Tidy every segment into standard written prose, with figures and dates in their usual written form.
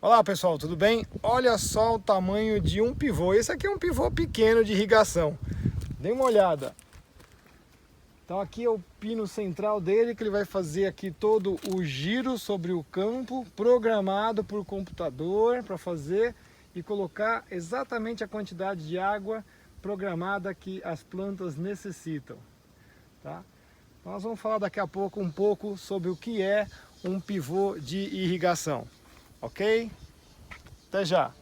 Olá pessoal, tudo bem? Olha só o tamanho de um pivô. Esse aqui é um pivô pequeno de irrigação. Dê uma olhada. Então aqui é o pino central dele, que ele vai fazer aqui todo o giro sobre o campo, programado por computador para fazer e colocar exatamente a quantidade de água programada que as plantas necessitam. Tá? Nós vamos falar daqui a pouco um pouco sobre o que é um pivô de irrigação. Ok? Até já!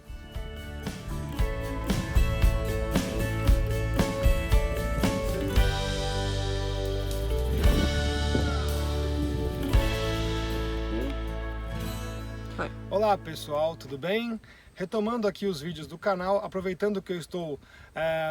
Olá pessoal, tudo bem? Retomando aqui os vídeos do canal, aproveitando que eu estou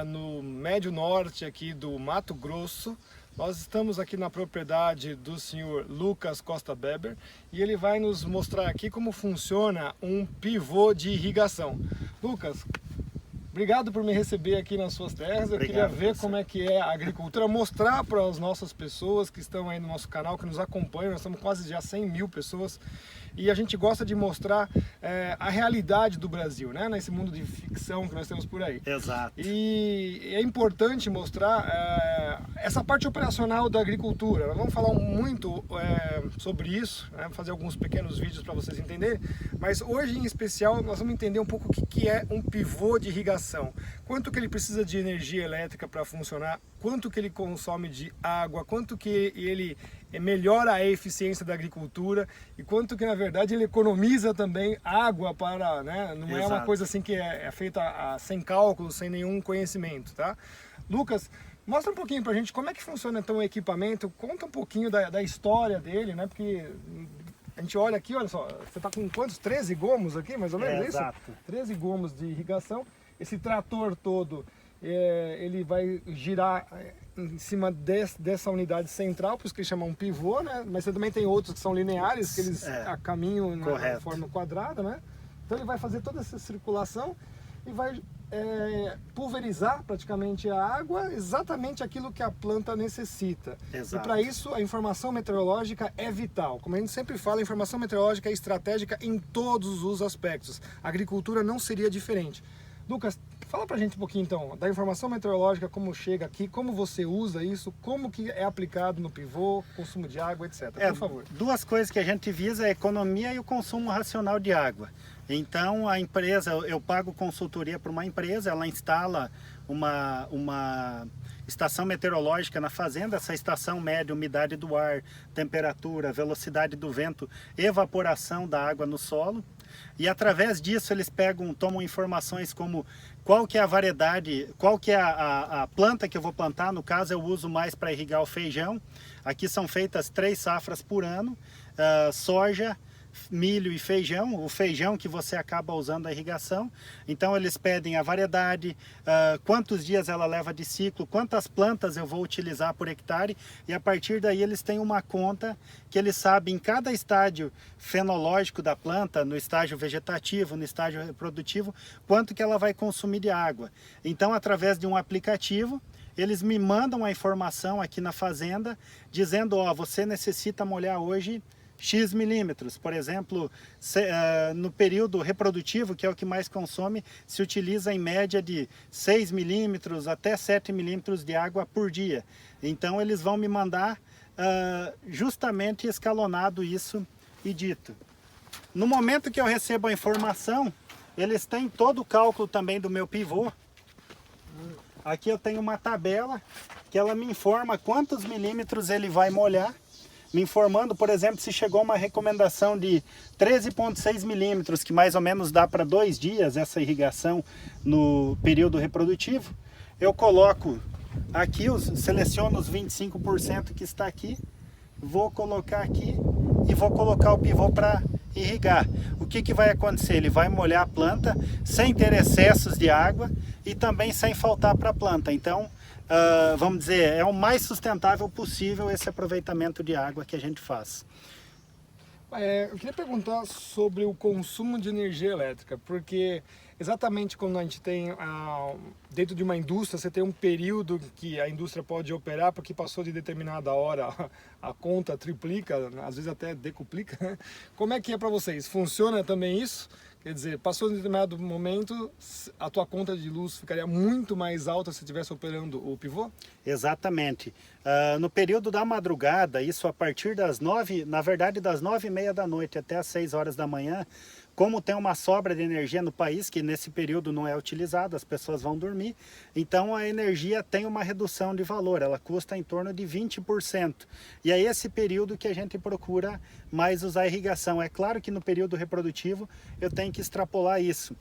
no médio norte aqui do Mato Grosso, nós estamos aqui na propriedade do senhor Lucas Costa Beber e ele vai nos mostrar aqui como funciona um pivô de irrigação. Lucas, obrigado por me receber aqui nas suas terras. Eu queria ver como é que é a agricultura, mostrar para as nossas pessoas que estão aí no nosso canal, que nos acompanham. Nós estamos quase já 100 mil pessoas e a gente gosta de mostrar a realidade do Brasil, né? Nesse mundo de ficção que nós temos por aí. Exato. E é importante mostrar essa parte operacional da agricultura. Nós vamos falar muito sobre isso, né? Fazer alguns pequenos vídeos para vocês entenderem, mas hoje em especial nós vamos entender um pouco o que é um pivô de irrigação. Quanto que ele precisa de energia elétrica para funcionar, quanto que ele consome de água, quanto que ele melhora a eficiência da agricultura e quanto que na verdade ele economiza também água para, né, não é uma coisa assim que é feita sem cálculo, sem nenhum conhecimento, tá? Lucas, mostra um pouquinho pra gente como é que funciona então o equipamento, conta um pouquinho da história dele, né, porque a gente olha aqui, olha só, você tá com quantos? 13 gomos aqui, mais ou menos, isso? Exato. 13 gomos de irrigação, esse trator todo, ele vai girar em cima dessa unidade central, por isso que eles chamam um pivô, né? Mas você também tem outros que são lineares, que eles caminham na forma quadrada, né? Então ele vai fazer toda essa circulação e vai pulverizar praticamente a água, exatamente aquilo que a planta necessita. Exato. E para isso a informação meteorológica é vital. Como a gente sempre fala, a informação meteorológica é estratégica em todos os aspectos. A agricultura não seria diferente. Lucas, fala pra gente um pouquinho então da informação meteorológica, como chega aqui, como você usa isso, como que é aplicado no pivô, consumo de água, etc. Por favor. Duas coisas que a gente visa é a economia e o consumo racional de água. Então a empresa, eu pago consultoria para uma empresa, ela instala uma estação meteorológica na fazenda. Essa estação mede umidade do ar, temperatura, velocidade do vento, evaporação da água no solo. E através disso eles tomam informações como qual que é a variedade, qual que é a planta que eu vou plantar. No caso eu uso mais para irrigar o feijão. Aqui são feitas 3 safras por ano, soja, milho e feijão, o feijão que você acaba usando a irrigação. Então eles pedem a variedade, quantos dias ela leva de ciclo, quantas plantas eu vou utilizar por hectare, e a partir daí eles têm uma conta que eles sabem em cada estágio fenológico da planta, no estágio vegetativo, no estágio reprodutivo, quanto que ela vai consumir de água. Então através de um aplicativo eles me mandam a informação aqui na fazenda dizendo, ó, você necessita molhar hoje X milímetros. Por exemplo, no período reprodutivo, que é o que mais consome, se utiliza em média de 6 milímetros até 7 milímetros de água por dia. Então eles vão me mandar justamente escalonado isso e dito. No momento que eu recebo a informação, eles têm todo o cálculo também do meu pivô. Aqui eu tenho uma tabela que ela me informa quantos milímetros ele vai molhar, me informando, por exemplo, se chegou uma recomendação de 13,6 milímetros, que mais ou menos dá para 2 dias essa irrigação no período reprodutivo. Eu coloco aqui, seleciono os 25% que está aqui, vou colocar aqui e vou colocar o pivô para irrigar. O que vai acontecer? Ele vai molhar a planta sem ter excessos de água e também sem faltar para a planta. Então, vamos dizer, é o mais sustentável possível esse aproveitamento de água que a gente faz. Eu queria perguntar sobre o consumo de energia elétrica, porque exatamente quando a gente tem, dentro de uma indústria, você tem um período que a indústria pode operar, porque passou de determinada hora, a conta triplica, às vezes até decuplica. Como é que é para vocês? Funciona também isso? Quer dizer, passou um determinado momento, a tua conta de luz ficaria muito mais alta se estivesse operando o pivô? Exatamente. No período da madrugada, isso a partir das 9, na verdade das 9h30 da noite até as 6 horas da manhã, como tem uma sobra de energia no país, que nesse período não é utilizada, as pessoas vão dormir, então a energia tem uma redução de valor, ela custa em torno de 20%. E é esse período que a gente procura mais usar irrigação. É claro que no período reprodutivo eu tenho que extrapolar isso.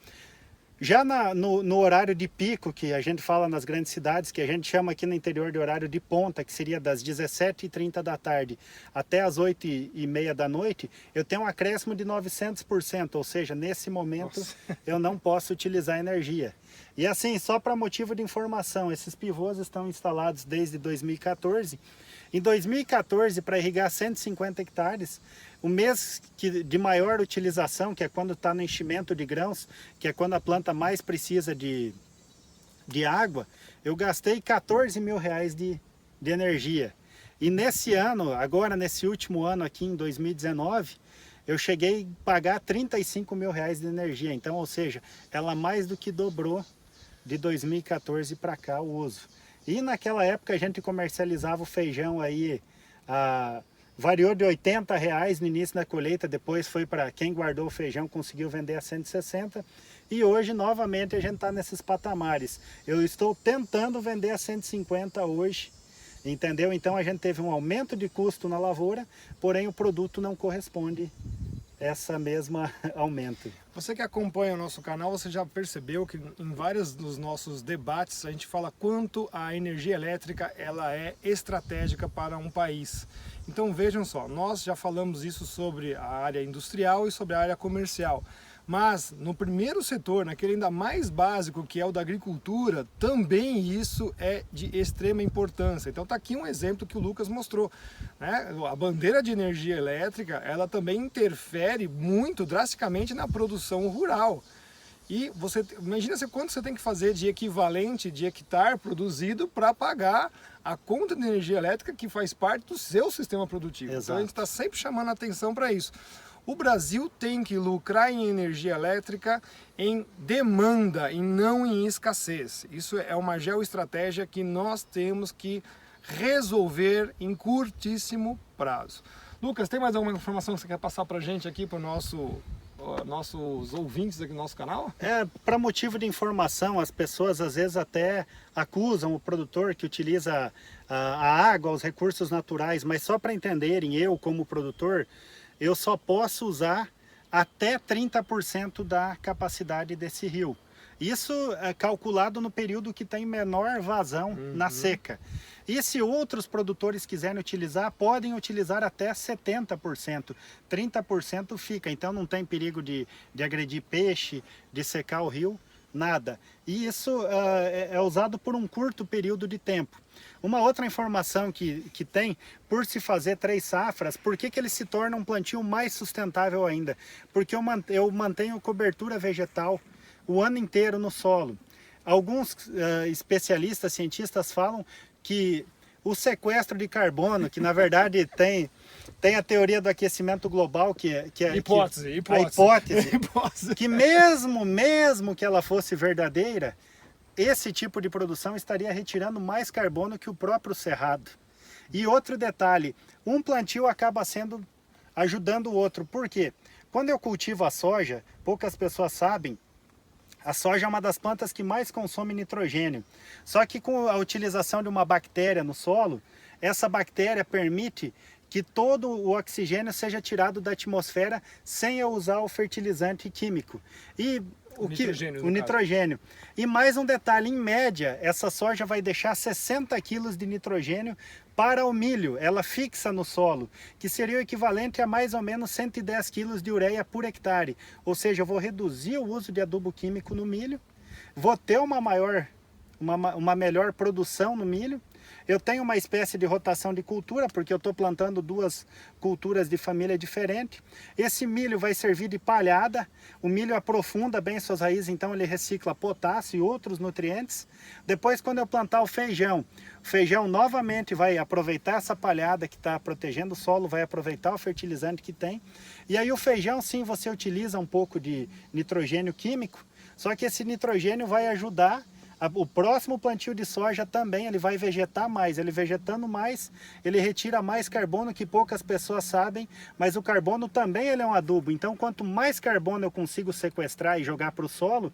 Já no horário de pico, que a gente fala nas grandes cidades, que a gente chama aqui no interior de horário de ponta, que seria das 17h30 da tarde até as 8h30 da noite, eu tenho um acréscimo de 900%, ou seja, nesse momento eu não posso utilizar energia. E assim, só para motivo de informação, esses pivôs estão instalados desde 2014. Em 2014, para irrigar 150 hectares, o mês de maior utilização, que é quando está no enchimento de grãos, que é quando a planta mais precisa de água, eu gastei 14 mil reais de energia. E nesse ano, agora nesse último ano aqui em 2019, eu cheguei a pagar 35 mil reais de energia. Então, ou seja, ela mais do que dobrou de 2014 para cá o uso. E naquela época a gente comercializava o feijão aí, variou de 80 reais no início da colheita, depois foi para quem guardou o feijão, conseguiu vender a 160. E hoje novamente a gente está nesses patamares. Eu estou tentando vender a 150 hoje, entendeu? Então a gente teve um aumento de custo na lavoura, porém o produto não corresponde essa mesma aumento. Você que acompanha o nosso canal, você já percebeu que em vários dos nossos debates a gente fala quanto a energia elétrica ela é estratégica para um país. Então vejam só, nós já falamos isso sobre a área industrial e sobre a área comercial. Mas no primeiro setor, naquele ainda mais básico que é o da agricultura, também isso é de extrema importância. Então está aqui um exemplo que o Lucas mostrou, né? A bandeira de energia elétrica, ela também interfere muito drasticamente na produção rural. E você imagina quanto você tem que fazer de equivalente de hectare produzido para pagar a conta de energia elétrica que faz parte do seu sistema produtivo. Exato. Então a gente está sempre chamando a atenção para isso. O Brasil tem que lucrar em energia elétrica em demanda e não em escassez. Isso é uma geoestratégia que nós temos que resolver em curtíssimo prazo. Lucas, tem mais alguma informação que você quer passar para a gente aqui, para nossos ouvintes aqui do nosso canal? Para motivo de informação, as pessoas às vezes até acusam o produtor que utiliza a água, os recursos naturais, mas só para entenderem, eu como produtor, eu só posso usar até 30% da capacidade desse rio. Isso é calculado no período que tem menor vazão na seca. E se outros produtores quiserem utilizar, podem utilizar até 70%. 30% fica, então não tem perigo de agredir peixe, de secar o rio, nada. E isso é usado por um curto período de tempo. Uma outra informação que tem, por se fazer 3 safras, por que ele se torna um plantio mais sustentável ainda? Porque eu mantenho cobertura vegetal o ano inteiro no solo. Alguns especialistas, cientistas falam que o sequestro de carbono, que na verdade tem a teoria do aquecimento global, que é a hipótese, que mesmo que ela fosse verdadeira, esse tipo de produção estaria retirando mais carbono que o próprio cerrado. E outro detalhe, um plantio acaba ajudando o outro. Por quê? Quando eu cultivo a soja, poucas pessoas sabem, a soja é uma das plantas que mais consome nitrogênio. Só que com a utilização de uma bactéria no solo, essa bactéria permite que todo o oxigênio seja tirado da atmosfera sem eu usar o fertilizante químico. E o nitrogênio. E mais um detalhe, em média, essa soja vai deixar 60 quilos de nitrogênio para o milho. Ela fixa no solo, que seria o equivalente a mais ou menos 110 quilos de ureia por hectare. Ou seja, eu vou reduzir o uso de adubo químico no milho, vou ter uma melhor produção no milho, eu tenho uma espécie de rotação de cultura, porque eu estou plantando duas culturas de família diferente. Esse milho vai servir de palhada, o milho aprofunda bem suas raízes, então ele recicla potássio e outros nutrientes. Depois, quando eu plantar o feijão novamente vai aproveitar essa palhada que está protegendo o solo, vai aproveitar o fertilizante que tem. E aí o feijão, sim, você utiliza um pouco de nitrogênio químico, só que esse nitrogênio vai ajudar o próximo plantio de soja também, ele vai vegetar mais. Ele vegetando mais, ele retira mais carbono, que poucas pessoas sabem, mas o carbono também ele é um adubo. Então, quanto mais carbono eu consigo sequestrar e jogar para o solo,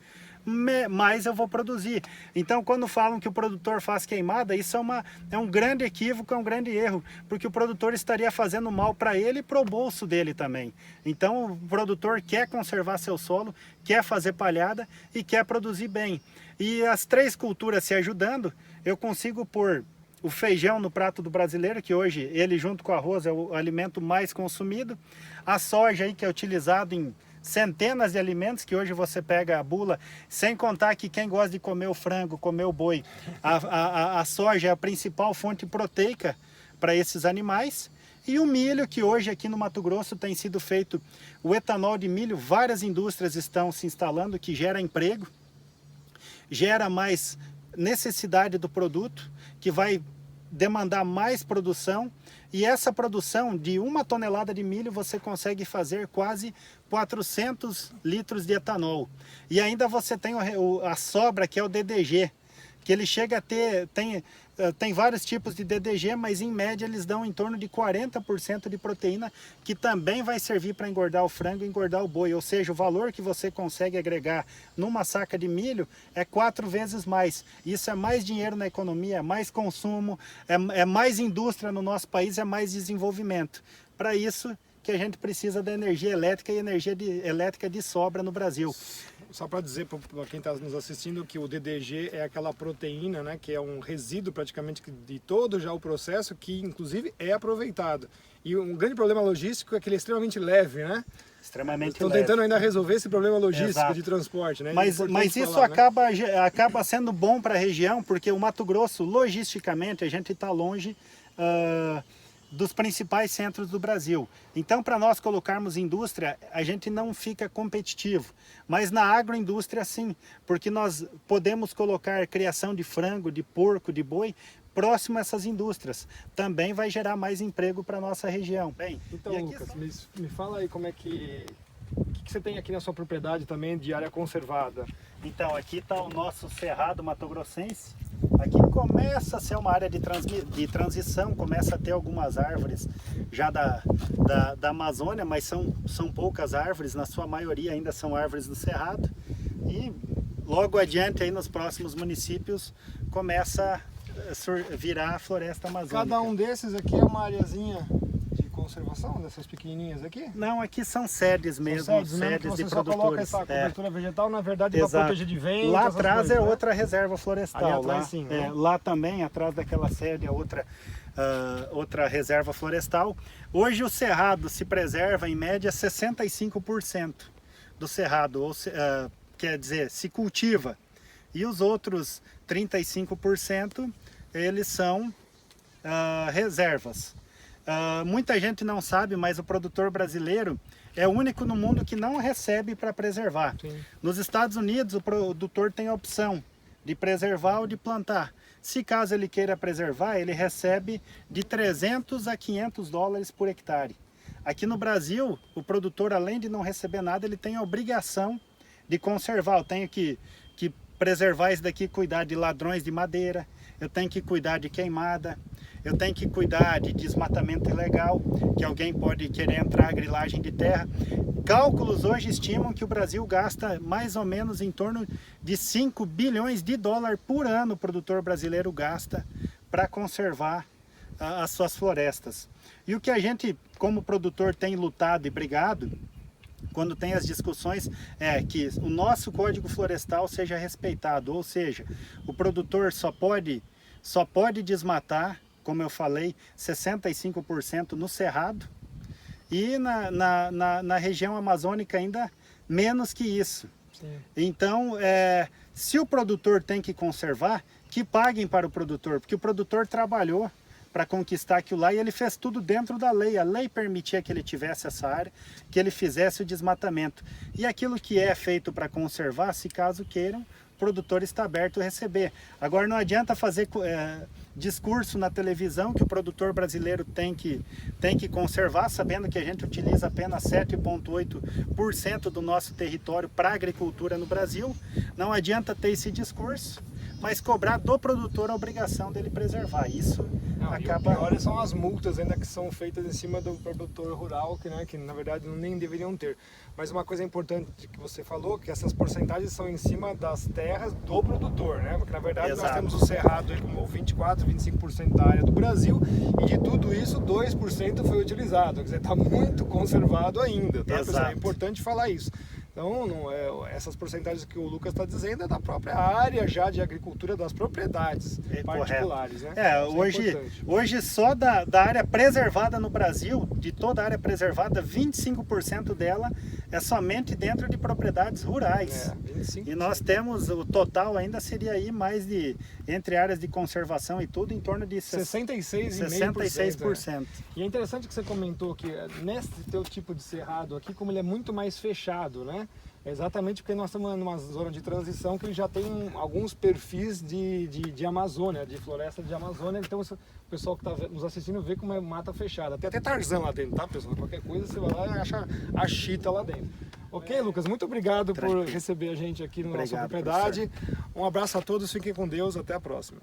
mais eu vou produzir. Então, quando falam que o produtor faz queimada, isso é um grande equívoco, é um grande erro, porque o produtor estaria fazendo mal para ele e para o bolso dele também. Então, o produtor quer conservar seu solo, quer fazer palhada e quer produzir bem. E as três culturas se ajudando, eu consigo pôr o feijão no prato do brasileiro, que hoje ele junto com o arroz é o alimento mais consumido. A soja aí que é utilizado em centenas de alimentos, que hoje você pega a bula, sem contar que quem gosta de comer o frango, comer o boi, a soja é a principal fonte proteica para esses animais. E o milho, que hoje aqui no Mato Grosso tem sido feito o etanol de milho, várias indústrias estão se instalando, que gera emprego, gera mais necessidade do produto, que vai demandar mais produção, e essa produção de 1 tonelada de milho você consegue fazer quase 400 litros de etanol. E ainda você tem a sobra, que é o DDG, que ele chega a ter, tem vários tipos de DDG, mas em média eles dão em torno de 40% de proteína, que também vai servir para engordar o frango e engordar o boi. Ou seja, o valor que você consegue agregar numa saca de milho é 4 vezes mais. Isso é mais dinheiro na economia, é mais consumo, é mais indústria no nosso país, é mais desenvolvimento. Para isso que a gente precisa da energia elétrica e energia elétrica de sobra no Brasil. Só para dizer para quem está nos assistindo que o DDG é aquela proteína, né, que é um resíduo praticamente de todo já o processo, que inclusive é aproveitado. E um grande problema logístico é que ele é extremamente leve, né? Extremamente Estão leve. tentando ainda resolver esse problema logístico. Exato. De transporte, né? Mas isso falar, acaba sendo bom para a região, porque o Mato Grosso, logisticamente, a gente está longe dos principais centros do Brasil. Então, para nós colocarmos indústria, a gente não fica competitivo. Mas na agroindústria, sim, porque nós podemos colocar criação de frango, de porco, de boi, próximo a essas indústrias. Também vai gerar mais emprego para a nossa região. Bem, então, Lucas, me fala aí como é que... O que você tem aqui na sua propriedade também de área conservada? Então, aqui está o nosso Cerrado Mato-Grossense. Aqui começa a ser uma área de transição, começa a ter algumas árvores já da Amazônia, mas são poucas árvores, na sua maioria ainda são árvores do Cerrado. E logo adiante, aí nos próximos municípios, começa a virar a floresta amazônica. Cada um desses aqui é uma areazinha de conservação, dessas pequenininhas aqui? Não, aqui são sedes mesmo, sedes de produtores. Você só coloca essa cobertura vegetal, na verdade, para proteger de vento. Lá atrás é outra reserva florestal. Ali atrás, sim, né? Lá também, atrás daquela sede, é outra reserva florestal. Hoje o cerrado se preserva em média 65% do cerrado, quer dizer, se cultiva. E os outros 35% eles são reservas. Muita gente não sabe, mas o produtor brasileiro é o único no mundo que não recebe para preservar. Sim. Nos Estados Unidos, o produtor tem a opção de preservar ou de plantar. Se caso ele queira preservar, ele recebe de 300 a 500 dólares por hectare. Aqui no Brasil, o produtor, além de não receber nada, ele tem a obrigação de conservar. Eu tenho que preservar isso daqui, cuidar de ladrões de madeira, eu tenho que cuidar de queimada, eu tenho que cuidar de desmatamento ilegal, que alguém pode querer entrar a grilagem de terra. Cálculos hoje estimam que o Brasil gasta mais ou menos em torno de 5 bilhões de dólares por ano, o produtor brasileiro gasta para conservar as suas florestas. E o que a gente, como produtor, tem lutado e brigado, quando tem as discussões, é que o nosso Código Florestal seja respeitado, ou seja, o produtor só pode desmatar, como eu falei, 65% no Cerrado, e na região amazônica ainda menos que isso. Sim. Então, se o produtor tem que conservar, que paguem para o produtor, porque o produtor trabalhou para conquistar aquilo lá e ele fez tudo dentro da lei. A lei permitia que ele tivesse essa área, que ele fizesse o desmatamento. E aquilo que é feito para conservar, se caso queiram, o produtor está aberto a receber. Agora não adianta fazer discurso na televisão que o produtor brasileiro tem que conservar, sabendo que a gente utiliza apenas 7,8% do nosso território para agricultura no Brasil. Não adianta ter esse discurso, mas cobrar do produtor a obrigação dele preservar. Isso acaba... E o pior são as multas ainda que são feitas em cima do produtor rural, que na verdade nem deveriam ter. Mas uma coisa importante que você falou, que essas porcentagens são em cima das terras do produtor, né? Porque na verdade Exato. Nós temos o Cerrado aí como 24, 25% da área do Brasil, e de tudo isso 2% foi utilizado, quer dizer, está muito conservado ainda, tá, pessoal? É importante falar isso. Então, essas porcentagens que o Lucas está dizendo é da própria área já de agricultura, das propriedades particulares, né? Hoje só da área preservada no Brasil, de toda a área preservada, 25% dela é somente dentro de propriedades rurais. 25%. E nós temos, o total ainda seria aí mais de, entre áreas de conservação e tudo, em torno de 66%. E é interessante que você comentou que nesse teu tipo de cerrado aqui, como ele é muito mais fechado, né? É exatamente porque nós estamos numa zona de transição que ele já tem alguns perfis de Amazônia, de floresta de Amazônia. Então o pessoal que está nos assistindo vê como é mata fechada. Tem até Tarzan lá dentro, tá, pessoal? Qualquer coisa você vai lá e acha a chita lá dentro. Ok, Lucas? Muito obrigado por receber a gente aqui na nossa propriedade. Um abraço a todos, fiquem com Deus, até a próxima.